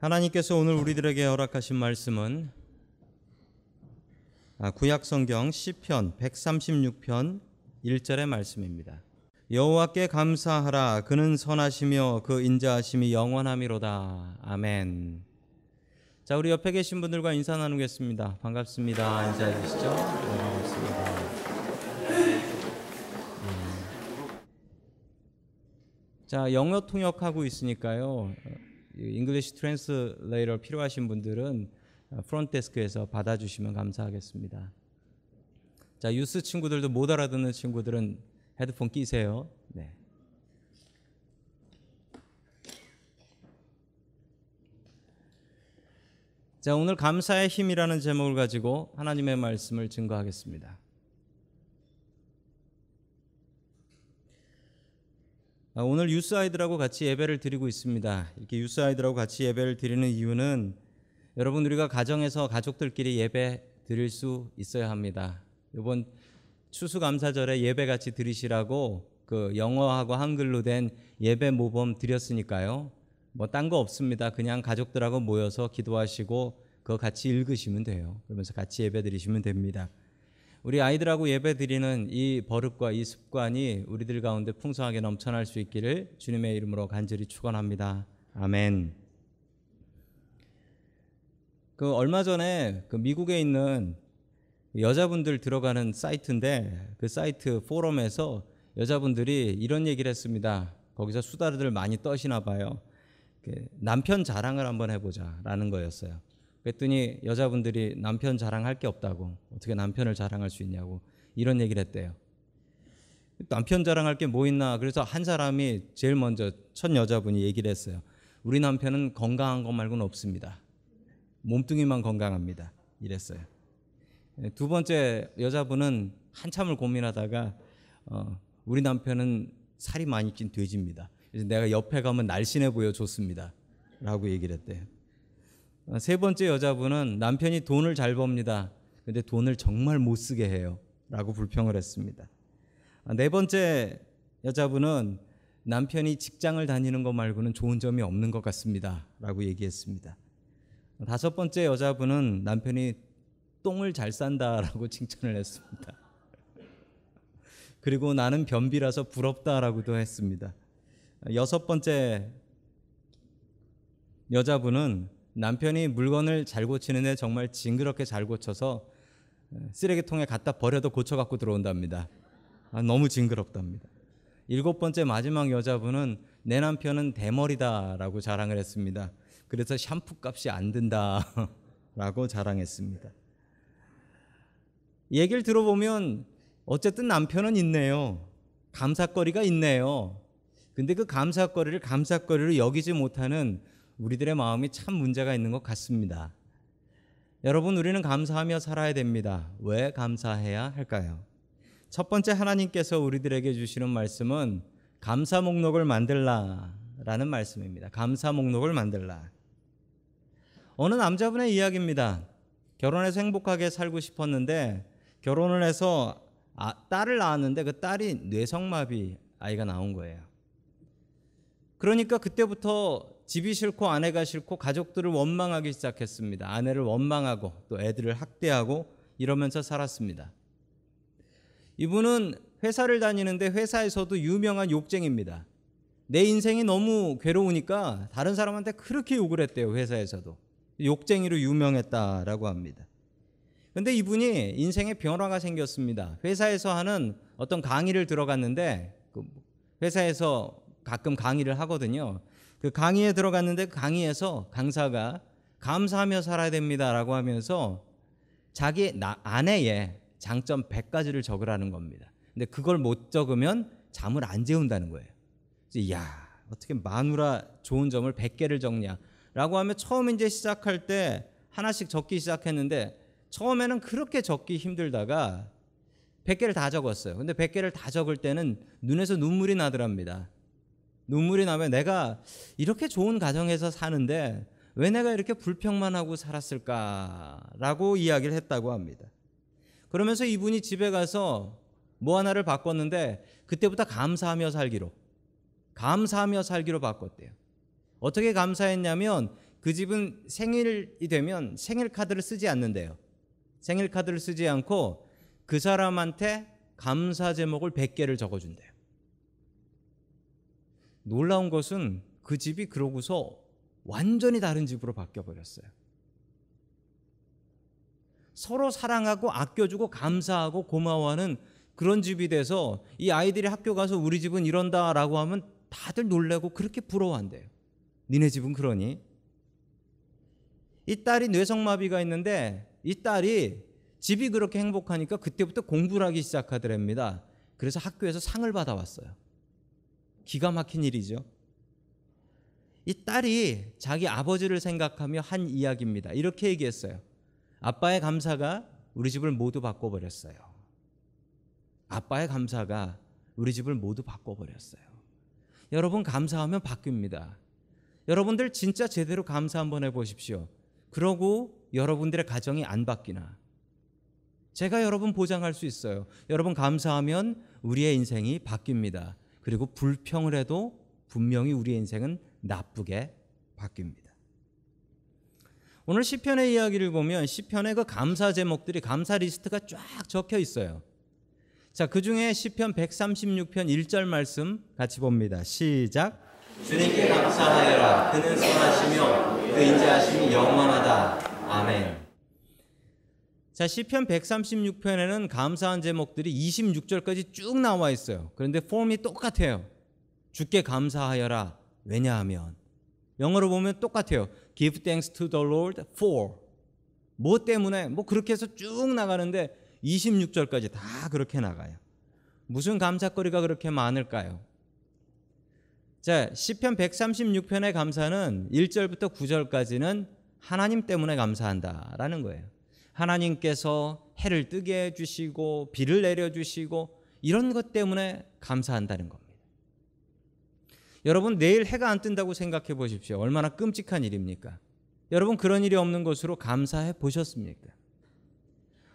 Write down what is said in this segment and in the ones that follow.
하나님께서 오늘 우리들에게 허락하신 말씀은 구약성경 시편 136편 1절의 말씀입니다. 여호와께 감사하라. 그는 선하시며 그 인자하심이 영원하미로다. 아멘. 자, 우리 옆에 계신 분들과 인사 나누겠습니다. 반갑습니다. 인사해 주시죠. 네, 반갑습니다. 자, 영어 통역하고 있으니까요. 잉글리시 트랜스레이터 필요하신 분들은 프론트 데스크에서 받아주시면 감사하겠습니다. 자, 유스 친구들도 못 알아듣는 친구들은 헤드폰 끼세요. 네. 자, 오늘 감사의 힘이라는 제목을 가지고 하나님의 말씀을 증거하겠습니다. 오늘 유스 아이들하고 같이 예배를 드리고 있습니다. 이렇게 유스 아이들하고 같이 예배를 드리는 이유는 여러분, 우리가 가정에서 가족들끼리 예배 드릴 수 있어야 합니다. 이번 추수감사절에 예배 같이 드리시라고 그 영어하고 한글로 된 예배 모범 드렸으니까요. 뭐 딴 거 없습니다. 그냥 가족들하고 모여서 기도하시고 그거 같이 읽으시면 돼요. 그러면서 같이 예배 드리시면 됩니다. 우리 아이들하고 예배 드리는 이 버릇과 이 습관이 우리들 가운데 풍성하게 넘쳐날 수 있기를 주님의 이름으로 간절히 축원합니다. 아멘. 얼마 전에 미국에 있는 여자분들 들어가는 사이트인데, 그 사이트 포럼에서 여자분들이 이런 얘기를 했습니다. 거기서 수다들 많이 떠시나 봐요. 남편 자랑을 한번 해보자라는 거였어요. 그랬더니 여자분들이 남편 자랑할 게 없다고, 어떻게 남편을 자랑할 수 있냐고 이런 얘기를 했대요. 남편 자랑할 게 뭐 있나. 그래서 한 사람이 제일 먼저 첫 여자분이 얘기를 했어요. 우리 남편은 건강한 것 말고는 없습니다. 몸뚱이만 건강합니다. 이랬어요. 두 번째 여자분은 한참을 고민하다가 우리 남편은 살이 많이 찐 돼지입니다. 그래서 내가 옆에 가면 날씬해 보여 좋습니다. 라고 얘기를 했대요. 세 번째 여자분은 남편이 돈을 잘 법니다. 근데 돈을 정말 못 쓰게 해요. 라고 불평을 했습니다. 네 번째 여자분은 남편이 직장을 다니는 것 말고는 좋은 점이 없는 것 같습니다. 라고 얘기했습니다. 다섯 번째 여자분은 남편이 똥을 잘 싼다라고 칭찬을 했습니다. 그리고 나는 변비라서 부럽다라고도 했습니다. 여섯 번째 여자분은 남편이 물건을 잘 고치는데 정말 징그럽게 잘 고쳐서 쓰레기통에 갖다 버려도 고쳐갖고 들어온답니다. 너무 징그럽답니다. 일곱 번째 마지막 여자분은 내 남편은 대머리다라고 자랑을 했습니다. 그래서 샴푸 값이 안 든다라고 자랑했습니다. 얘기를 들어보면 어쨌든 남편은 있네요. 감사거리가 있네요. 근데 그 감사거리를 감사거리로 여기지 못하는 우리들의 마음이 참 문제가 있는 것 같습니다. 여러분, 우리는 감사하며 살아야 됩니다. 왜 감사해야 할까요? 첫 번째, 하나님께서 우리들에게 주시는 말씀은 감사 목록을 만들라라는 말씀입니다. 감사 목록을 만들라. 어느 남자분의 이야기입니다. 결혼해서 행복하게 살고 싶었는데 결혼을 해서 딸을 낳았는데 그 딸이 뇌성마비 아이가 나온 거예요. 그러니까 그때부터 집이 싫고 아내가 싫고 가족들을 원망하기 시작했습니다. 아내를 원망하고 또 애들을 학대하고 이러면서 살았습니다. 이분은 회사를 다니는데 회사에서도 유명한 욕쟁입니다. 내 인생이 너무 괴로우니까 다른 사람한테 그렇게 욕을 했대요. 회사에서도. 욕쟁이로 유명했다라고 합니다. 그런데 이분이 인생에 변화가 생겼습니다. 회사에서 하는 어떤 강의를 들어갔는데, 회사에서 가끔 강의를 하거든요. 그 강의에 들어갔는데 그 강의에서 강사가 감사하며 살아야 됩니다라고 하면서 자기 아내의 장점 100가지를 적으라는 겁니다. 근데 그걸 못 적으면 잠을 안 재운다는 거예요. 야, 어떻게 마누라 좋은 점을 100개를 적냐라고 하면 처음 이제 시작할 때 하나씩 적기 시작했는데 처음에는 그렇게 적기 힘들다가 100개를 다 적었어요. 근데 100개를 다 적을 때는 눈에서 눈물이 나더랍니다. 눈물이 나면 내가 이렇게 좋은 가정에서 사는데 왜 내가 이렇게 불평만 하고 살았을까라고 이야기를 했다고 합니다. 그러면서 이분이 집에 가서 뭐 하나를 바꿨는데 그때부터 감사하며 살기로 바꿨대요. 어떻게 감사했냐면 그 집은 생일이 되면 생일 카드를 쓰지 않는데요. 생일 카드를 쓰지 않고 그 사람한테 감사 제목을 100개를 적어준대요. 놀라운 것은 그 집이 그러고서 완전히 다른 집으로 바뀌어버렸어요. 서로 사랑하고 아껴주고 감사하고 고마워하는 그런 집이 돼서 이 아이들이 학교 가서 우리 집은 이런다라고 하면 다들 놀라고 그렇게 부러워한대요. 니네 집은 그러니? 이 딸이 뇌성마비가 있는데 이 딸이 집이 그렇게 행복하니까 그때부터 공부를 하기 시작하더랍니다. 그래서 학교에서 상을 받아왔어요. 기가 막힌 일이죠. 이 딸이 자기 아버지를 생각하며 한 이야기입니다. 이렇게 얘기했어요. 아빠의 감사가 우리 집을 모두 바꿔버렸어요. 아빠의 감사가 우리 집을 모두 바꿔버렸어요. 여러분, 감사하면 바뀝니다. 여러분들 진짜 제대로 감사 한번 해보십시오. 그러고 여러분들의 가정이 안 바뀌나? 제가 여러분 보장할 수 있어요. 여러분 감사하면 우리의 인생이 바뀝니다. 그리고 불평을 해도 분명히 우리의 인생은 나쁘게 바뀝니다. 오늘 시편의 이야기를 보면 시편의 그 감사 제목들이, 감사 리스트가 쫙 적혀 있어요. 자, 그 중에 시편 136편 1절 말씀 같이 봅니다. 시작. 주님께 감사하여라. 그는 선하시며 그 인자하심이 영원하다. 아멘. 자, 시편 136편에는 감사한 제목들이 26절까지 쭉 나와 있어요. 그런데 폼이 똑같아요. 주께 감사하여라. 왜냐하면, 영어로 보면 똑같아요. Give thanks to the Lord for. 뭐 때문에, 뭐 그렇게 해서 쭉 나가는데 26절까지 다 그렇게 나가요. 무슨 감사거리가 그렇게 많을까요? 자, 시편 136편의 감사는 1절부터 9절까지는 하나님 때문에 감사한다라는 거예요. 하나님께서 해를 뜨게 해주시고 비를 내려주시고 이런 것 때문에 감사한다는 겁니다. 여러분, 내일 해가 안 뜬다고 생각해 보십시오. 얼마나 끔찍한 일입니까? 여러분, 그런 일이 없는 것으로 감사해 보셨습니까?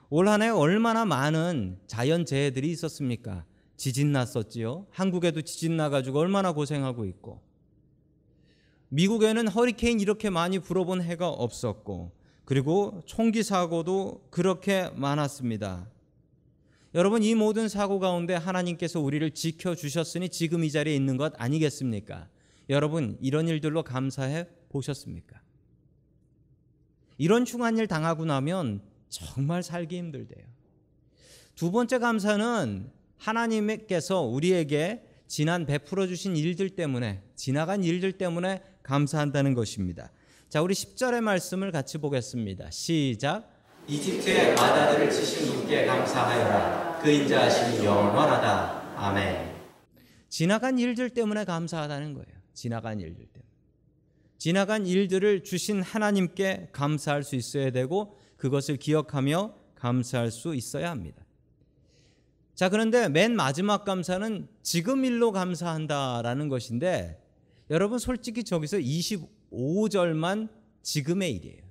올 한 해 얼마나 많은 자연재해들이 있었습니까? 지진 났었지요. 한국에도 지진 나가지고 얼마나 고생하고 있고, 미국에는 허리케인 이렇게 많이 불어본 해가 없었고, 그리고 총기 사고도 그렇게 많았습니다. 여러분, 이 모든 사고 가운데 하나님께서 우리를 지켜주셨으니 지금 이 자리에 있는 것 아니겠습니까? 여러분, 이런 일들로 감사해 보셨습니까? 이런 흉한 일 당하고 나면 정말 살기 힘들대요. 두 번째 감사는 하나님께서 우리에게 지난 베풀어 주신 일들 때문에, 지나간 일들 때문에 감사한다는 것입니다. 자, 우리 10절의 말씀을 같이 보겠습니다. 시작. 이집트의 바다들을 치신 분께 감사하여라. 그 인자하심이 영원하다. 아멘. 지나간 일들 때문에 감사하다는 거예요. 지나간 일들 때문에. 지나간 일들을 주신 하나님께 감사할 수 있어야 되고, 그것을 기억하며 감사할 수 있어야 합니다. 자, 그런데 맨 마지막 감사는 지금 일로 감사한다라는 것인데, 여러분 솔직히 저기서 25절만 지금의 일이에요.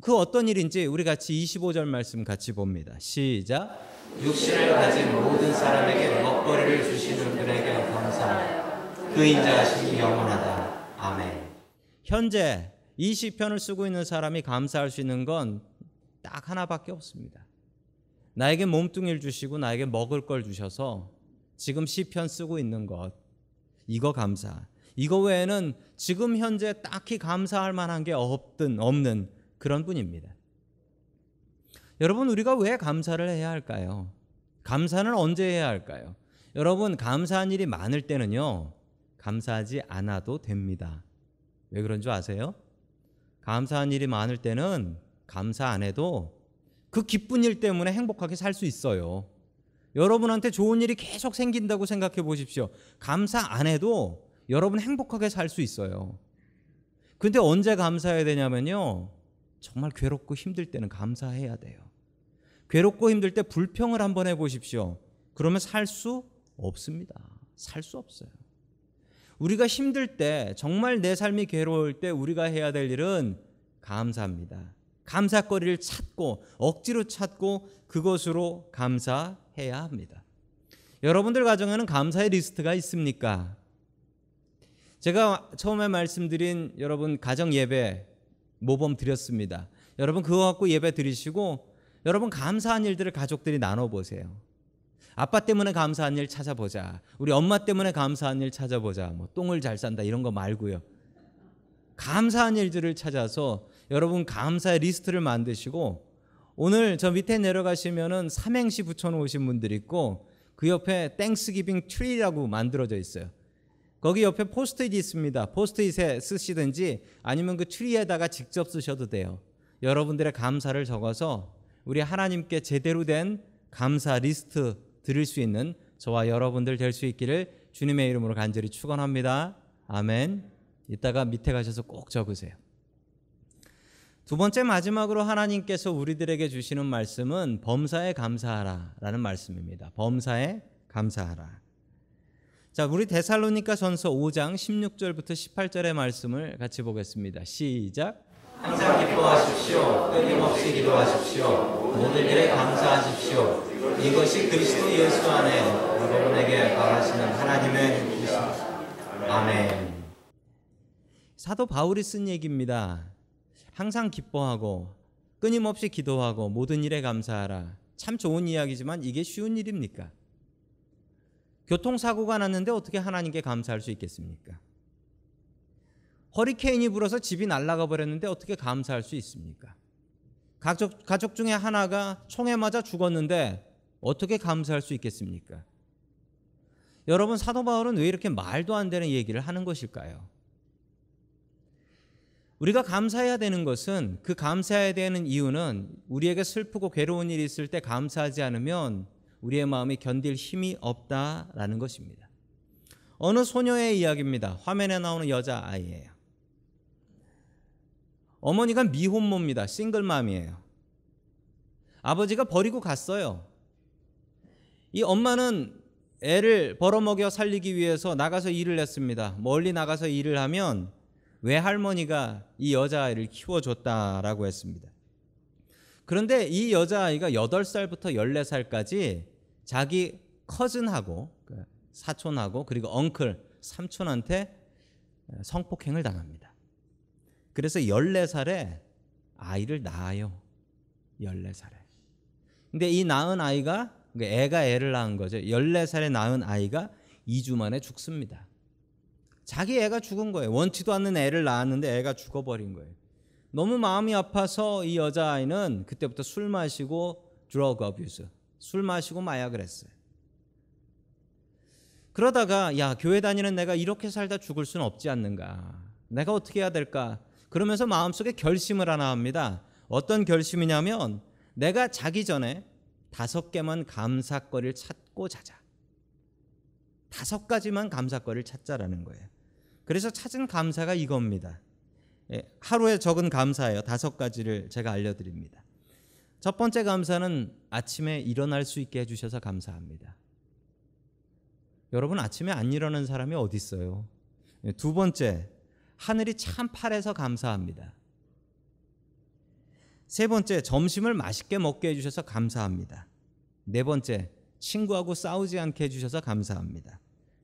그 어떤 일인지 우리 같이 25절 말씀 같이 봅니다. 시작. 육신을 가진 모든 사람에게 먹거리를 주시는 분에게 감사하라. 그 인자하심이 영원하다. 아멘. 현재 이 시편을 쓰고 있는 사람이 감사할 수 있는 건 딱 하나밖에 없습니다. 나에게 몸뚱이를 주시고 나에게 먹을 걸 주셔서 지금 시편 쓰고 있는 것, 이거 감사. 이거 외에는 지금 현재 딱히 감사할 만한 게 없는 그런 분입니다. 여러분, 우리가 왜 감사를 해야 할까요? 감사는 언제 해야 할까요? 여러분, 감사한 일이 많을 때는요, 감사하지 않아도 됩니다. 왜 그런 줄 아세요? 감사한 일이 많을 때는 감사 안 해도 그 기쁜 일 때문에 행복하게 살 수 있어요. 여러분한테 좋은 일이 계속 생긴다고 생각해 보십시오. 감사 안 해도 여러분 행복하게 살 수 있어요. 근데 언제 감사해야 되냐면요, 정말 괴롭고 힘들 때는 감사해야 돼요. 괴롭고 힘들 때 불평을 한번 해보십시오. 그러면 살 수 없습니다. 살 수 없어요. 우리가 힘들 때, 정말 내 삶이 괴로울 때 우리가 해야 될 일은 감사합니다. 감사거리를 찾고 억지로 찾고 그것으로 감사해야 합니다. 여러분들 가정에는 감사의 리스트가 있습니까? 제가 처음에 말씀드린 여러분 가정 예배 모범 드렸습니다. 여러분 그거 갖고 예배 드리시고 여러분 감사한 일들을 가족들이 나눠보세요. 아빠 때문에 감사한 일 찾아보자. 우리 엄마 때문에 감사한 일 찾아보자. 뭐 똥을 잘 싼다 이런 거 말고요. 감사한 일들을 찾아서 여러분 감사의 리스트를 만드시고 오늘 저 밑에 내려가시면은 삼행시 붙여놓으신 분들이 있고 그 옆에 땡스기빙 트리라고 만들어져 있어요. 거기 옆에 포스트잇이 있습니다. 포스트잇에 쓰시든지 아니면 그 트리에다가 직접 쓰셔도 돼요. 여러분들의 감사를 적어서 우리 하나님께 제대로 된 감사 리스트 드릴 수 있는 저와 여러분들 될 수 있기를 주님의 이름으로 간절히 축원합니다. 아멘. 이따가 밑에 가셔서 꼭 적으세요. 두 번째 마지막으로 하나님께서 우리들에게 주시는 말씀은 범사에 감사하라라는 말씀입니다. 범사에 감사하라. 자, 우리 데살로니가전서 5장 16절부터 18절의 말씀을 같이 보겠습니다. 시작. 항상 기뻐하십시오. 끊임없이 기도하십시오. 모든 일에 감사하십시오. 이것이 그리스도 예수 안에 여러분에게 바라시는 하나님의 뜻입니다. 아멘. 사도 바울이 쓴 얘기입니다. 항상 기뻐하고 끊임없이 기도하고 모든 일에 감사하라. 참 좋은 이야기지만 이게 쉬운 일입니까? 교통사고가 났는데 어떻게 하나님께 감사할 수 있겠습니까? 허리케인이 불어서 집이 날아가 버렸는데 어떻게 감사할 수 있습니까? 가족 중에 하나가 총에 맞아 죽었는데 어떻게 감사할 수 있겠습니까? 여러분 사도 바울은 왜 이렇게 말도 안 되는 얘기를 하는 것일까요? 우리가 감사해야 되는 것은 그 감사해야 되는 이유는 우리에게 슬프고 괴로운 일이 있을 때 감사하지 않으면 우리의 마음이 견딜 힘이 없다라는 것입니다. 어느 소녀의 이야기입니다. 화면에 나오는 여자아이예요. 어머니가 미혼모입니다. 싱글맘이에요. 아버지가 버리고 갔어요. 이 엄마는 애를 벌어먹여 살리기 위해서 나가서 일을 했습니다. 멀리 나가서 일을 하면 외할머니가 이 여자아이를 키워줬다라고 했습니다. 그런데 이 여자아이가 8살부터 14살까지 자기 커즌하고 사촌하고 그리고 엉클, 삼촌한테 성폭행을 당합니다. 그래서 14살에 아이를 낳아요. 14살에. 근데 이 낳은 아이가 애가 애를 낳은 거죠. 14살에 낳은 아이가 2주 만에 죽습니다. 자기 애가 죽은 거예요. 원치도 않는 애를 낳았는데 애가 죽어버린 거예요. 너무 마음이 아파서 이 여자아이는 그때부터 술 마시고 드러그 어뷰스, 술 마시고 마약을 했어요. 그러다가 야, 교회 다니는 내가 이렇게 살다 죽을 수는 없지 않는가. 내가 어떻게 해야 될까? 그러면서 마음속에 결심을 하나 합니다. 어떤 결심이냐면 내가 자기 전에 5개만 감사거리를 찾고 자자. 5가지만 감사거리를 찾자라는 거예요. 그래서 찾은 감사가 이겁니다. 하루에 적은 감사예요. 5가지를 제가 알려드립니다. 첫 번째 감사는 아침에 일어날 수 있게 해주셔서 감사합니다. 여러분 아침에 안 일어나는 사람이 어디 있어요? 두 번째, 하늘이 참 파래서 감사합니다. 세 번째, 점심을 맛있게 먹게 해주셔서 감사합니다. 네 번째, 친구하고 싸우지 않게 해주셔서 감사합니다.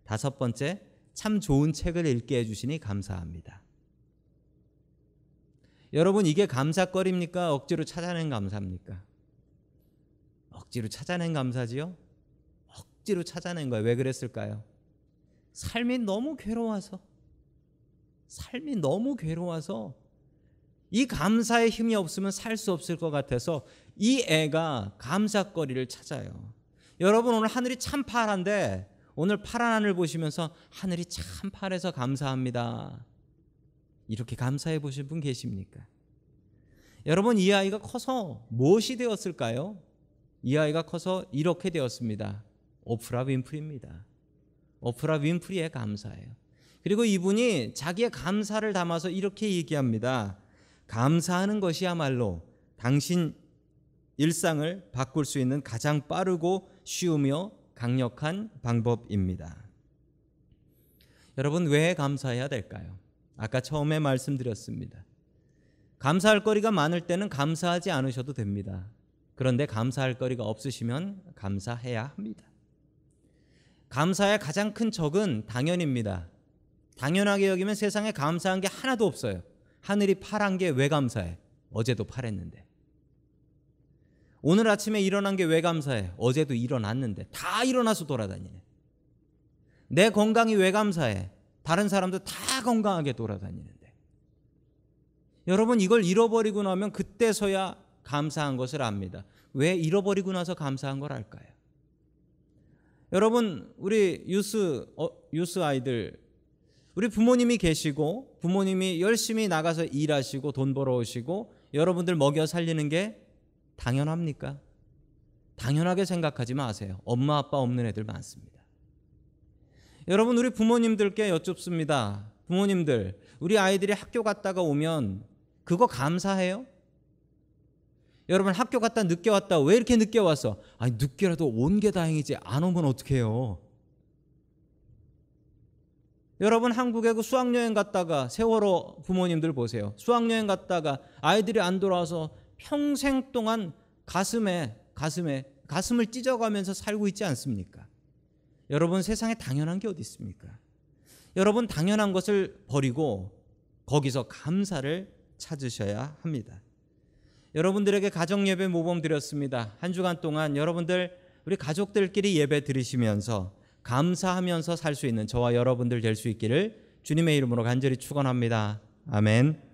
5번째, 참 좋은 책을 읽게 해주시니 감사합니다. 여러분 이게 감사거리입니까? 억지로 찾아낸 감사입니까? 억지로 찾아낸 감사지요? 억지로 찾아낸 거예요. 왜 그랬을까요? 삶이 너무 괴로워서 이 감사의 힘이 없으면 살 수 없을 것 같아서 이 애가 감사거리를 찾아요. 여러분 오늘 하늘이 참 파란데 오늘 파란 하늘 보시면서 하늘이 참 파래서 감사합니다. 이렇게 감사해 보신 분 계십니까? 여러분 이 아이가 커서 무엇이 되었을까요? 이 아이가 커서 이렇게 되었습니다. 오프라 윈프리입니다. 오프라 윈프리의 감사예요. 그리고 이분이 자기의 감사를 담아서 이렇게 얘기합니다. 감사하는 것이야말로 당신 일상을 바꿀 수 있는 가장 빠르고 쉬우며 강력한 방법입니다. 여러분 왜 감사해야 될까요? 아까 처음에 말씀드렸습니다. 감사할 거리가 많을 때는 감사하지 않으셔도 됩니다. 그런데 감사할 거리가 없으시면 감사해야 합니다. 감사의 가장 큰 적은 당연입니다. 당연하게 여기면 세상에 감사한 게 하나도 없어요. 하늘이 파란 게 왜 감사해? 어제도 파랬는데. 오늘 아침에 일어난 게 왜 감사해? 어제도 일어났는데. 다 일어나서 돌아다니네. 내 건강이 왜 감사해? 다른 사람도 다 건강하게 돌아다니는데. 여러분, 이걸 잃어버리고 나면 그때서야 감사한 것을 압니다. 왜 잃어버리고 나서 감사한 걸 알까요? 여러분, 우리 유스 아이들, 우리 부모님이 계시고 부모님이 열심히 나가서 일하시고 돈 벌어오시고 여러분들 먹여 살리는 게 당연합니까? 당연하게 생각하지 마세요. 엄마 아빠 없는 애들 많습니다. 여러분, 우리 부모님들께 여쭙습니다. 부모님들, 우리 아이들이 학교 갔다가 오면 그거 감사해요? 여러분, 학교 갔다 늦게 왔다. 왜 이렇게 늦게 왔어? 아니, 늦게라도 온 게 다행이지 안 오면 어떡해요? 여러분, 한국에 그 수학여행 갔다가, 세월호 부모님들 보세요. 수학여행 갔다가 아이들이 안 돌아와서 평생 동안 가슴을 찢어가면서 살고 있지 않습니까? 여러분, 세상에 당연한 게 어디 있습니까? 여러분, 당연한 것을 버리고 거기서 감사를 찾으셔야 합니다. 여러분들에게 가정예배 모범 드렸습니다. 한 주간 동안 여러분들 우리 가족들끼리 예배 드리시면서 감사하면서 살 수 있는 저와 여러분들 될 수 있기를 주님의 이름으로 간절히 축원합니다. 아멘.